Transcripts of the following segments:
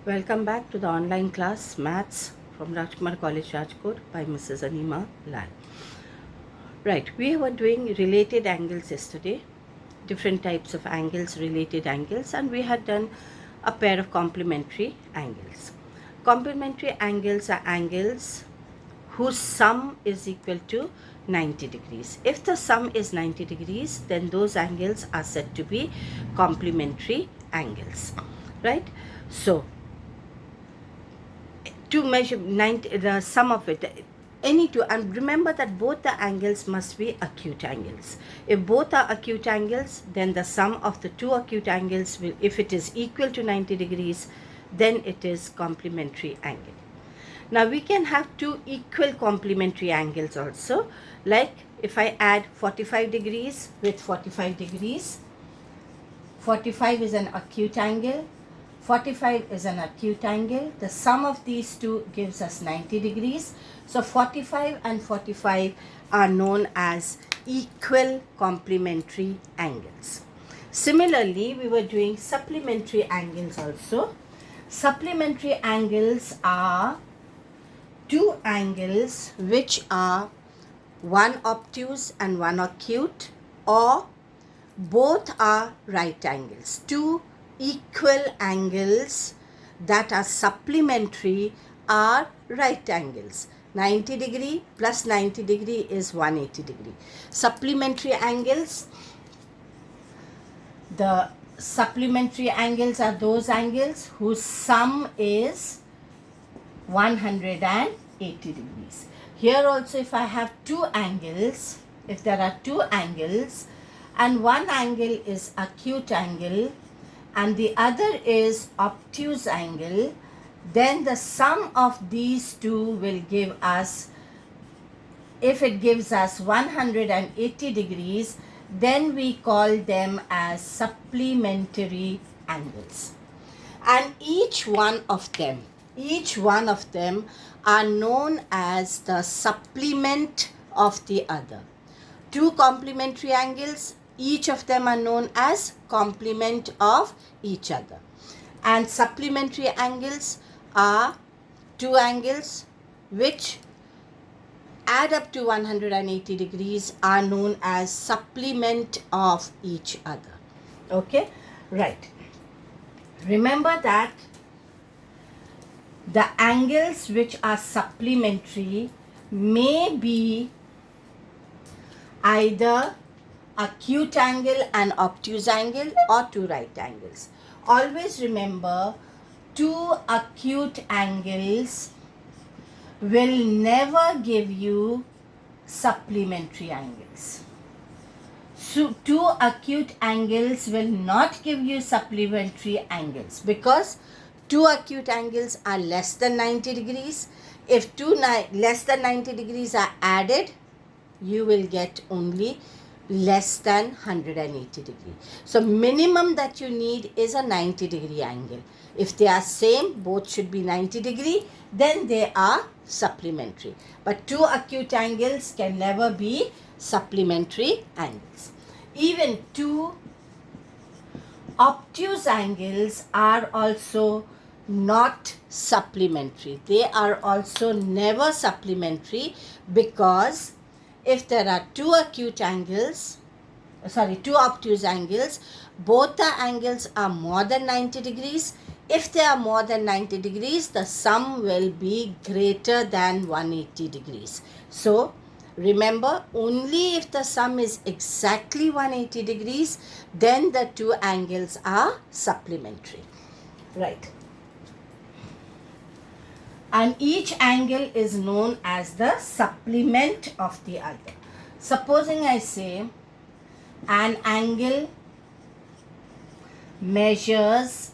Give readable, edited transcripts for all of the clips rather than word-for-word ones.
Welcome back to the online class Maths from Rajkumar College, Rajkot by Mrs. Anima Lal. Right, we were doing related angles yesterday, different types of angles, related angles, and we had done a pair of complementary angles. Complementary angles are angles whose sum is equal to 90 degrees. If the sum is 90 degrees, then those angles are said to be complementary angles, right? So, to measure 90, the sum of it, any two, and remember that both the angles must be acute angles. If both are acute angles, then the sum of the two acute angles will, if it is equal to 90 degrees, then it is complementary angle. Now we can have two equal complementary angles also, like if I add 45 degrees with 45 degrees, 45 is an acute angle, 45 is an acute angle. The sum of these two gives us 90 degrees. So 45 and 45 are known as equal complementary angles. Similarly, we were doing supplementary angles also. Supplementary angles are two angles which are one obtuse and one acute, or both are right angles. Two equal angles that are supplementary are right angles. 90 degree plus 90 degree is 180 degree. Supplementary angles, the supplementary angles are those angles whose sum is 180 degrees. Here also, if I have two angles, if there are two angles and one angle is acute angle and the other is obtuse angle, then the sum of these two will give us, if it gives us 180 degrees, then we call them as supplementary angles. And each one of them are known as the supplement of the other. Two complementary angles, each of them are known as complement of each other. And supplementary angles are two angles which add up to 180 degrees, are known as supplement of each other. Okay, right. Remember that the angles which are supplementary may be either acute angle and obtuse angle or two right angles. Always remember, two acute angles will never give you supplementary angles. So two acute angles will not give you supplementary angles because two acute angles are less than 90 degrees. If two less than 90 degrees are added, you will get only less than 180 degree. So minimum that you need is a 90 degree angle. If they are same, both should be 90 degree, then they are supplementary. But two acute angles can never be supplementary angles. Even two obtuse angles are also not supplementary. They are also never supplementary because if there are two obtuse angles, both the angles are more than 90 degrees. If they are more than 90 degrees, the sum will be greater than 180 degrees. So, remember, only if the sum is exactly 180 degrees, then the two angles are supplementary. Right. And each angle is known as the supplement of the other. Supposing I say an angle measures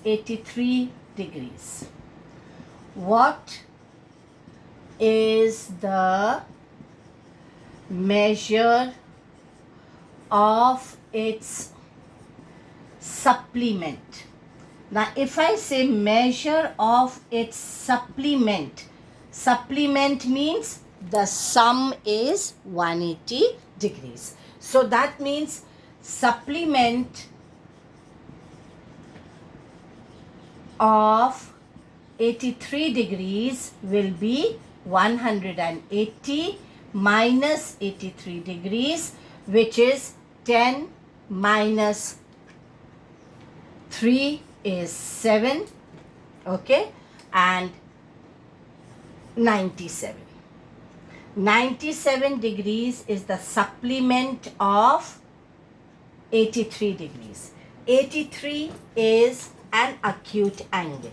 83 degrees. What is the measure of its supplement? Now, if I say measure of its supplement means the sum is 180 degrees. So that means supplement of 83 degrees will be 180 minus 83 degrees, which is 10 minus 3 is 7, okay, and 97. 97 degrees is the supplement of 83 degrees. 83 is an acute angle.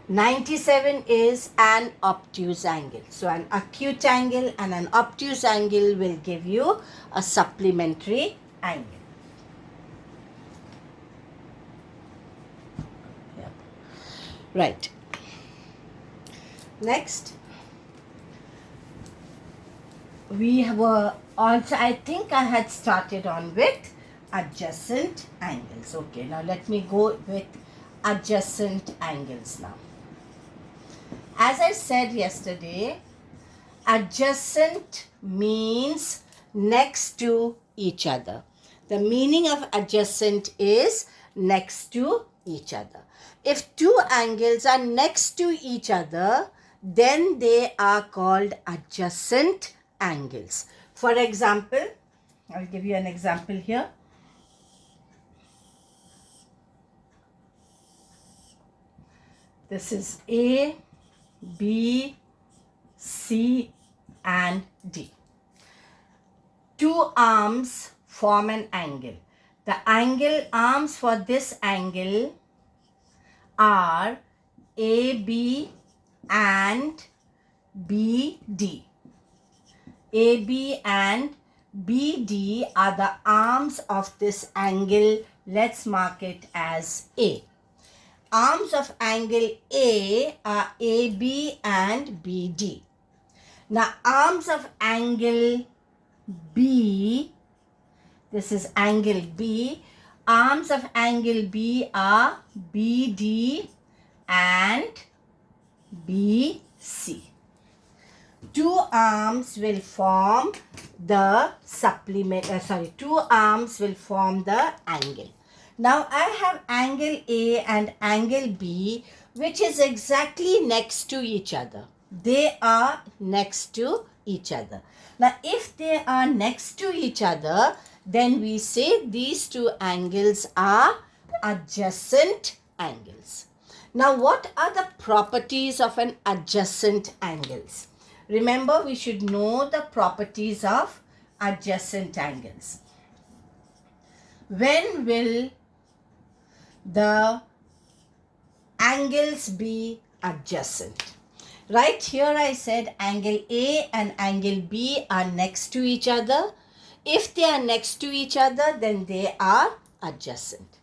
97 is an obtuse angle. So an acute angle and an obtuse angle will give you a supplementary angle. Yeah. Right. Next, we were also, I think I had started on with adjacent angles. Okay, now let me go with adjacent angles now. As I said yesterday, adjacent means next to each other. The meaning of adjacent is next to each other. If two angles are next to each other, then they are called adjacent angles. For example, I'll give you an example here. This is A, B, C and D. Two arms form an angle. The angle arms for this angle are AB and BD. AB and BD are the arms of this angle. Let's mark it as A. Arms of angle A are AB and BD. Now arms of angle B, this is angle B, arms of angle B are BD and BC. Two arms will form the two arms will form the angle. Now I have angle A and angle B, which is exactly next to each other. They are next to each other. Now if they are next to each other, then we say these two angles are adjacent angles. Now what are the properties of an adjacent angles? Remember, we should know the properties of adjacent angles. When will the angles be adjacent? Right here I said angle A and angle B are next to each other. If they are next to each other, then they are adjacent.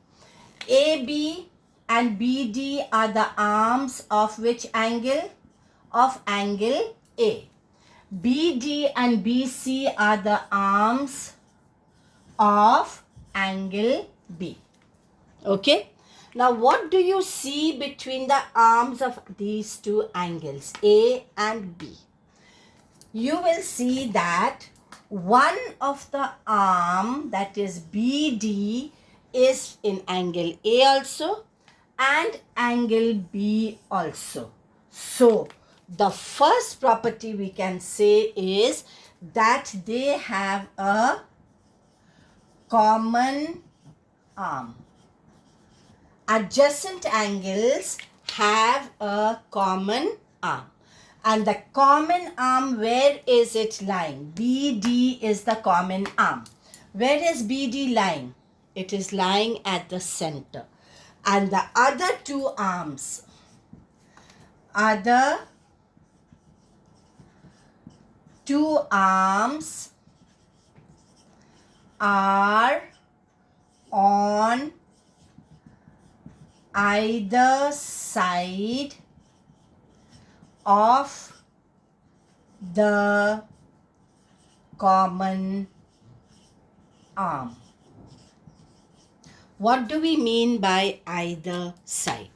AB and BD are the arms of which angle? Of angle A. BD and BC are the arms of angle B. Okay. Now what do you see between the arms of these two angles, A and B? You will see that one of the arm, that is BD, is in angle A also and angle B also. So the first property we can say is that they have a common arm. Adjacent angles have a common arm. And the common arm, where is it lying? BD is the common arm. Where is BD lying? It is lying at the center. And the other two arms, are on either side of the common arm. What do we mean by either side?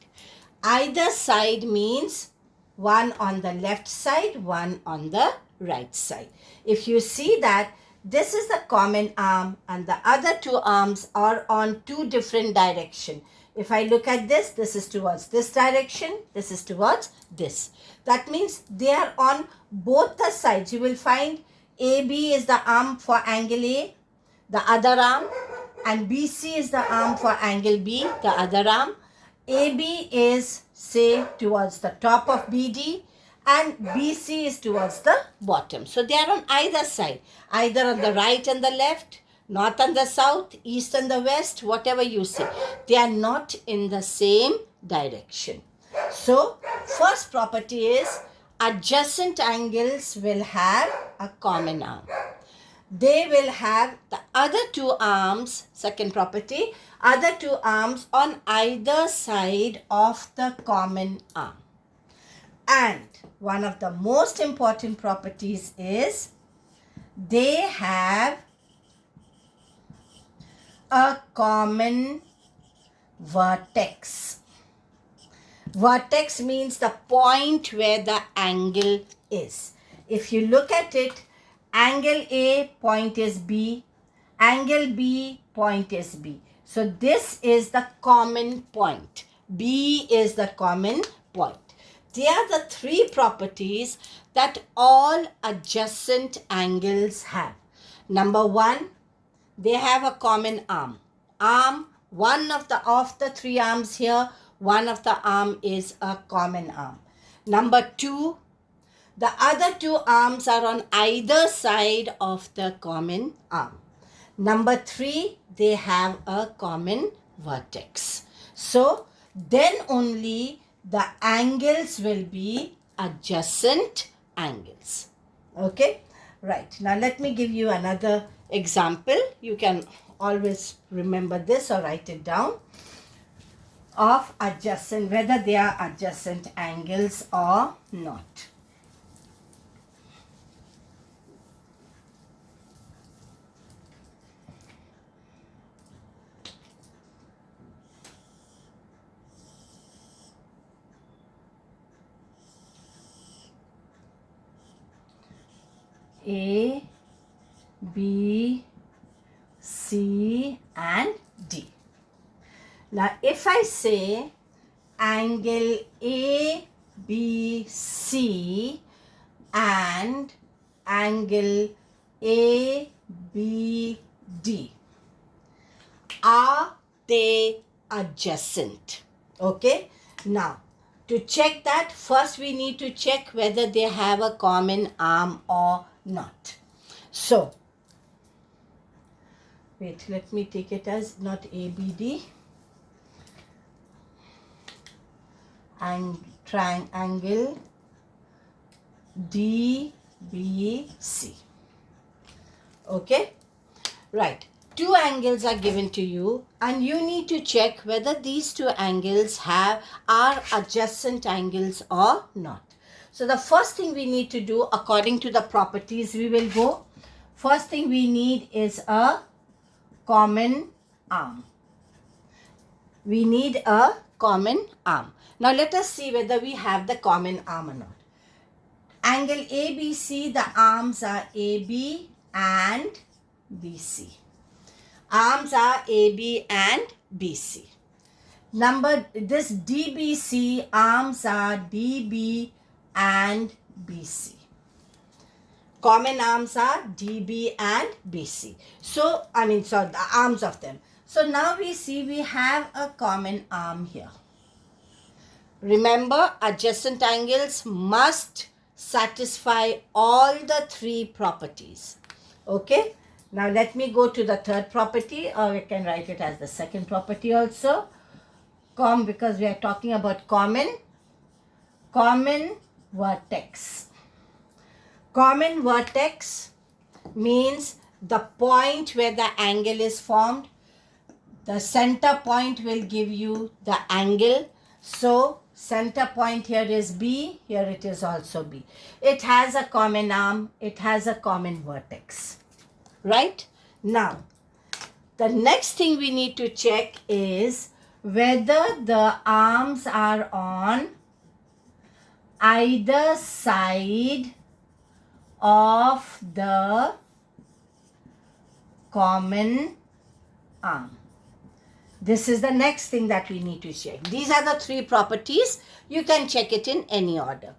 Either side means one on the left side, one on the right side. If you see that this is the common arm and the other two arms are on two different directions, If I look at this, this is towards this direction, this is towards this. That means they are on both the sides. You will find AB is the arm for angle A, the other arm, and BC is the arm for angle B, the other arm. AB is, say, towards the top of BD, and BC is towards the bottom. So they are on either side, either on the right and the left, north and the south, east and the west, whatever you say. They are not in the same direction. So first property is adjacent angles will have a common arm. They will have the other two arms, second property, other two arms on either side of the common arm. And one of the most important properties is they have a common vertex. Vertex means the point where the angle is. If you look at it, angle A point is B, angle B point is B. So this is the common point. B is the common point. They are the three properties that all adjacent angles have. Number one, they have a common arm. One of the three arms here, one of the arm is a common arm. Number two, the other two arms are on either side of the common arm. Number three, they have a common vertex. So then only the angles will be adjacent angles. Okay? Right. Now let me give you another example. You can always remember this or write it down. Of adjacent, whether they are adjacent angles or not. A, B, C and D. Now if I say angle ABC and angle ABD, are they adjacent? Okay. Now to check that, first we need to check whether they have a common arm or not. So, wait, let me take it as not ABD. And triangle DBC. Okay? Right. Two angles are given to you and you need to check whether these two angles are adjacent angles or not. So the first thing we need to do according to the properties we will go. First thing we need is a common arm. We need a common arm. Now let us see whether we have the common arm or not. Angle ABC, the arms are AB and BC. Arms are AB and BC. This DBC, arms are DB and BC. Common arms are DB and BC. So, the arms of them. So now we see we have a common arm here. Remember, adjacent angles must satisfy all the three properties. Okay? Now let me go to the third property, or we can write it as the second property also. Because we are talking about common vertex. Common vertex means the point where the angle is formed. The center point will give you the angle. So center point here is B, here it is also B. It has a common arm, it has a common vertex. Right? Now, the next thing we need to check is whether the arms are on either side of the common arm. This is the next thing that we need to check. These are the three properties. You can check it in any order.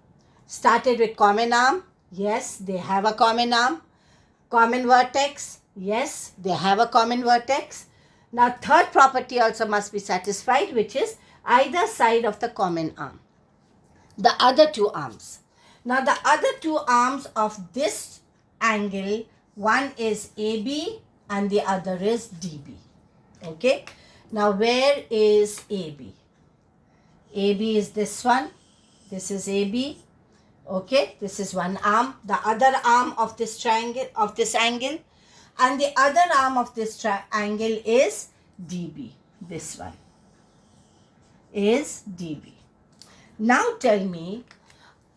Started with common arm. Yes, they have a common arm. Common vertex. Yes, they have a common vertex. Now, third property also must be satisfied, which is either side of the common arm. The other two arms. Now, the other two arms of this angle, one is AB and the other is DB. Okay. Now, where is AB? AB is this one. This is AB. Okay. This is one arm. The other arm of this triangle, of this angle. And the other arm of this triangle is DB. This one is DB. Now tell me,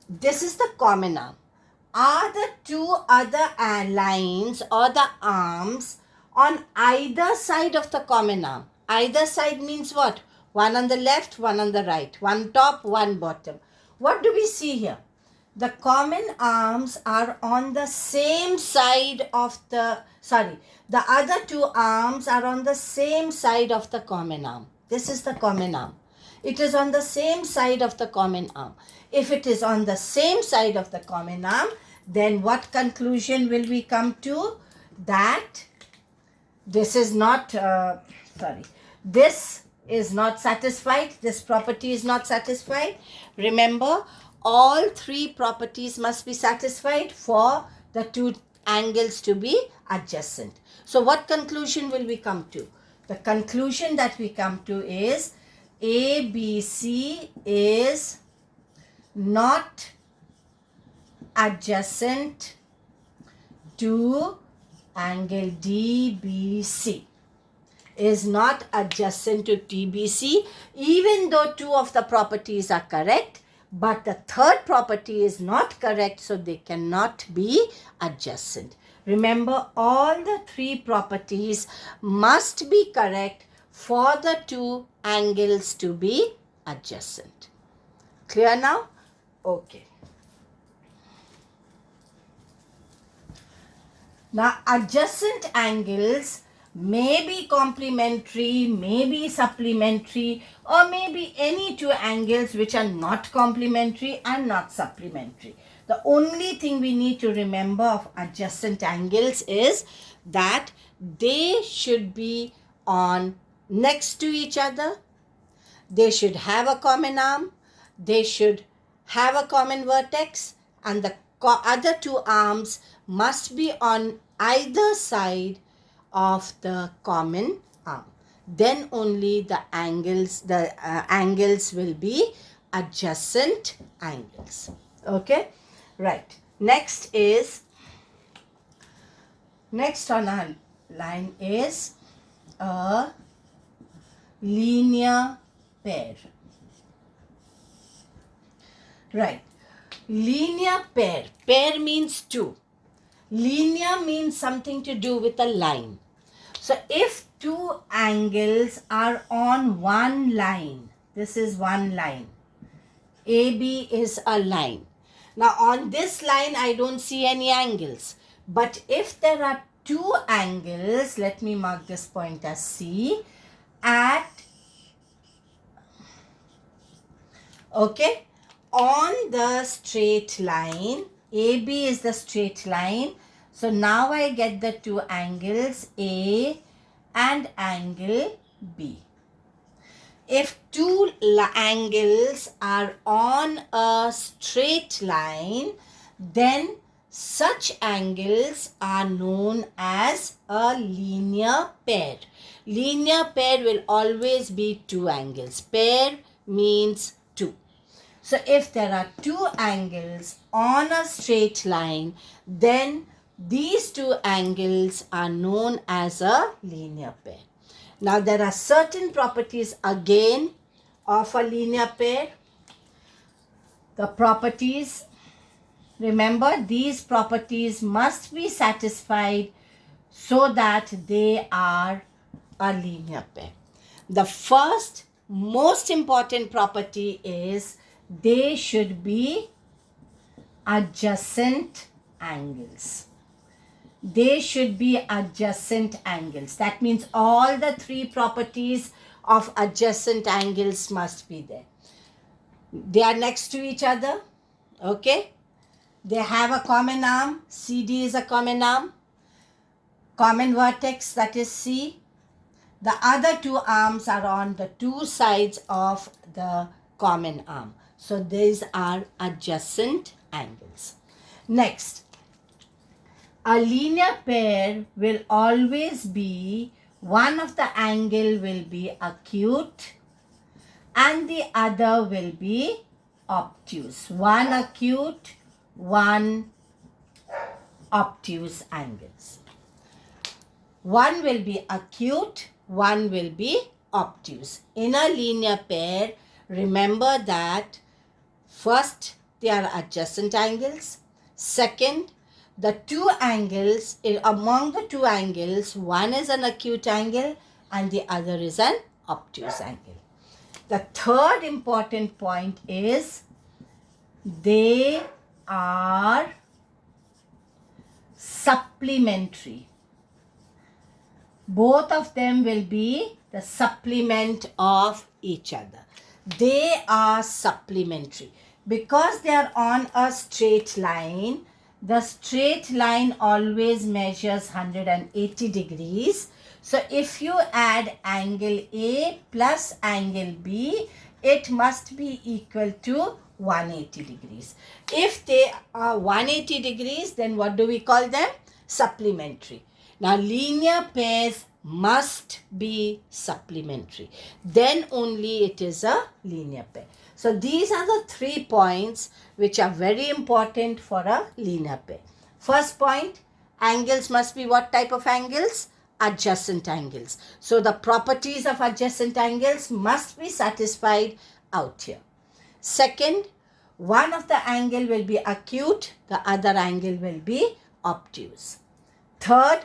this is the common arm. Are the two other lines or the arms on either side of the common arm? Either side means what? One on the left, one on the right. One top, one bottom. What do we see here? The common arms are on the same side of the other two arms are on the same side of the common arm. This is the common arm. It is on the same side of the common arm. If it is on the same side of the common arm, then what conclusion will we come to? That this is not, this is not satisfied. This property is not satisfied. Remember, all three properties must be satisfied for the two angles to be adjacent. So what conclusion will we come to? The conclusion that we come to is ABC is not adjacent to angle DBC. Is not adjacent to DBC, even though two of the properties are correct, but the third property is not correct, so they cannot be adjacent. Remember, all the three properties must be correct for the two angles to be adjacent. Clear now? Okay. Now, adjacent angles may be complementary, may be supplementary, or maybe any two angles which are not complementary and not supplementary. The only thing we need to remember of adjacent angles is that they should be on next to each other. They should have a common arm. They should have a common vertex, and the other two arms must be on either side of the common arm. Then only the angles will be adjacent angles. Okay, right. Next on our line is a linear pair. Right. Linear pair. Pair means two. Linear means something to do with a line. So if two angles are on one line, this is one line. AB is a line. Now on this line, I don't see any angles. But if there are two angles, let me mark this point as C, on the straight line, AB is the straight line. So now I get the two angles A and angle B. If two angles are on a straight line, then such angles are known as a linear pair. Linear pair will always be two angles. Pair means two. So if there are two angles on a straight line, then these two angles are known as a linear pair. Now there are certain properties again of a linear pair. The properties, remember, these properties must be satisfied so that they are a linear pair. The first most important property is they should be adjacent angles. They should be adjacent angles. That means all the three properties of adjacent angles must be there. They are next to each other, okay? They have a common arm. CD is a common arm. Common vertex, that is C. The other two arms are on the two sides of the common arm. So these are adjacent angles. Next, a linear pair will always be, one of the angle will be acute and the other will be obtuse. One acute, one obtuse angles. One will be acute, one will be obtuse. In a linear pair, remember that first, they are adjacent angles. Second, the two angles, among the two angles, one is an acute angle and the other is an obtuse angle. The third important point is they are supplementary. Both of them will be the supplement of each other. They are supplementary. Because they are on a straight line, the straight line always measures 180 degrees. So if you add angle A plus angle B, it must be equal to 180 degrees. If they are 180 degrees, then what do we call them? Supplementary. Now, linear pairs must be supplementary. Then only it is a linear pair. So, these are the 3 points which are very important for a linear pair. First point, angles must be what type of angles? Adjacent angles. So, the properties of adjacent angles must be satisfied out here. Second, one of the angle will be acute, the other angle will be obtuse. Third,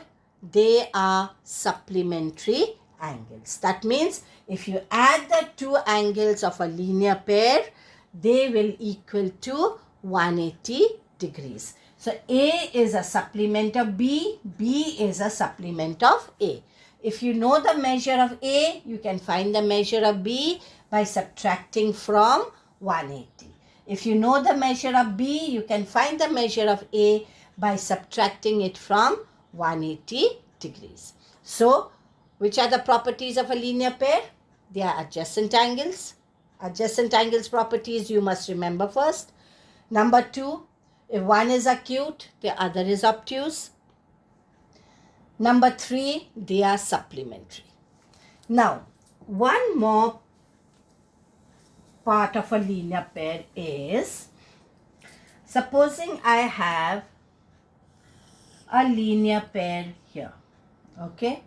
they are supplementary angles. That means if you add the two angles of a linear pair, they will equal to 180 degrees. So A is a supplement of B, B is a supplement of A. If you know the measure of A, you can find the measure of B by subtracting from 180. If you know the measure of B, you can find the measure of A by subtracting it from 180 degrees. So, which are the properties of a linear pair? They are adjacent angles. Adjacent angles properties you must remember first. Number 2, if one is acute, the other is obtuse. Number 3, they are supplementary. Now, one more part of a linear pair is, supposing I have a linear pair here, okay?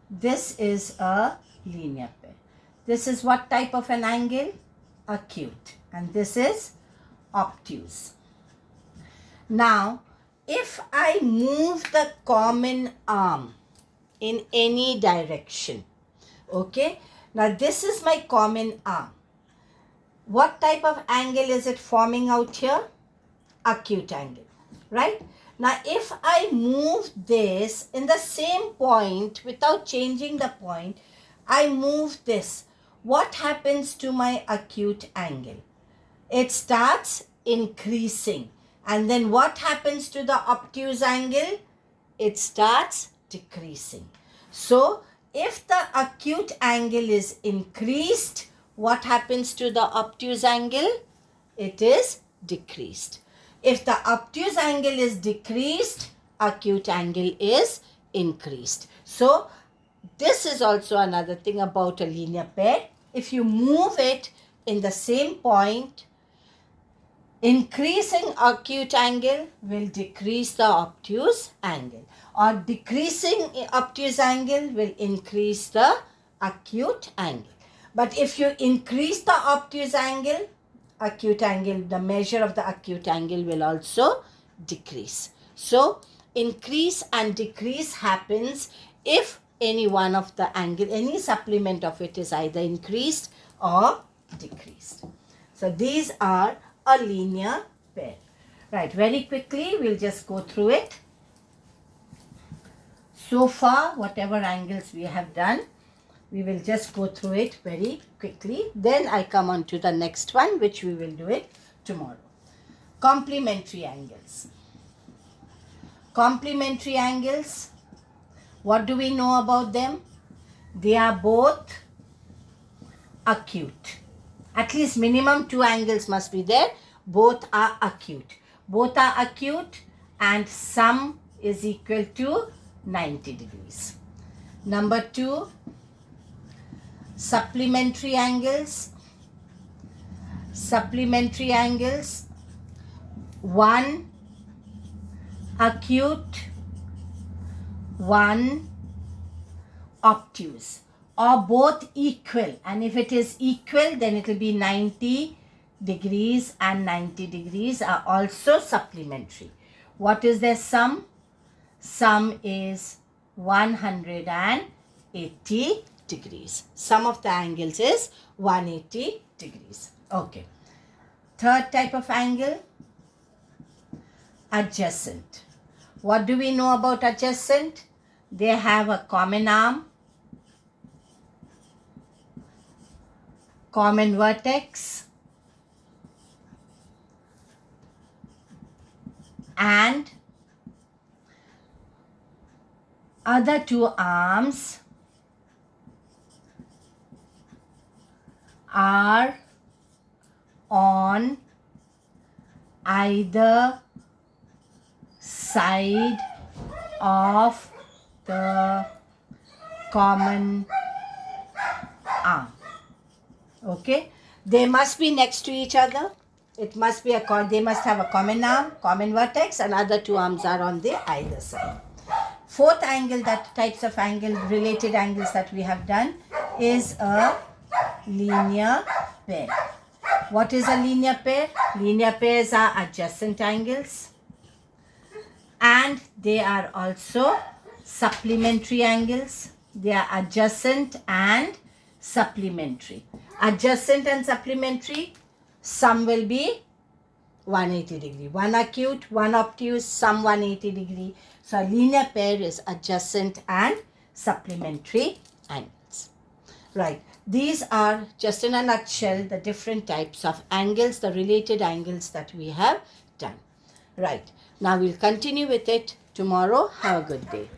This is a linear pair. This is what type of an angle? Acute. And this is obtuse. Now, if I move the common arm in any direction, okay? Now, this is my common arm. What type of angle is it forming out here? Acute angle, right? Now, if I move this in the same point without changing the point, I move this. What happens to my acute angle? It starts increasing. And then what happens to the obtuse angle? It starts decreasing. So, if the acute angle is increased, what happens to the obtuse angle? It is decreased. If the obtuse angle is decreased, acute angle is increased. So, this is also another thing about a linear pair. If you move it in the same point, increasing acute angle will decrease the obtuse angle, or decreasing obtuse angle will increase the acute angle. But if you increase the obtuse angle, acute angle, the measure of the acute angle will also decrease. So, increase and decrease happens if any one of the angle, any supplement of it is either increased or decreased. So, these are a linear pair. Right, very quickly we'll just go through it. So far, whatever angles we have done, We will just go through it very quickly. Then I come on to the next one, which we will do it tomorrow. Complementary angles. Complementary angles, what do we know about them? They are both acute. At least minimum 2 angles must be there. Both are acute. Both are acute and sum is equal to 90 degrees. Number 2, supplementary angles. Supplementary angles, one acute, one obtuse, or both equal. And if it is equal, then it will be 90 degrees and 90 degrees are also supplementary. What is their sum? Sum is 180 degrees. Sum of the angles is 180 degrees. Okay. Third type of angle, adjacent. What do we know about adjacent? They have a common arm, common vertex, and other 2 arms are on either side of the common arm. Okay, they must be next to each other. It must be they must have a common arm, common vertex, and other 2 arms are on the either side. Fourth angle, that types of angle, related angles that we have done, is a linear pair. What is a linear pair? Linear pairs are adjacent angles, and they are also supplementary angles. They are adjacent and supplementary. Adjacent and supplementary, sum will be 180 degree. One acute, one obtuse, sum 180 degree. So a linear pair is adjacent and supplementary angles. Right. These are, just in a nutshell, the different types of angles, the related angles that we have done. Right. Now we'll continue with it tomorrow. Have a good day.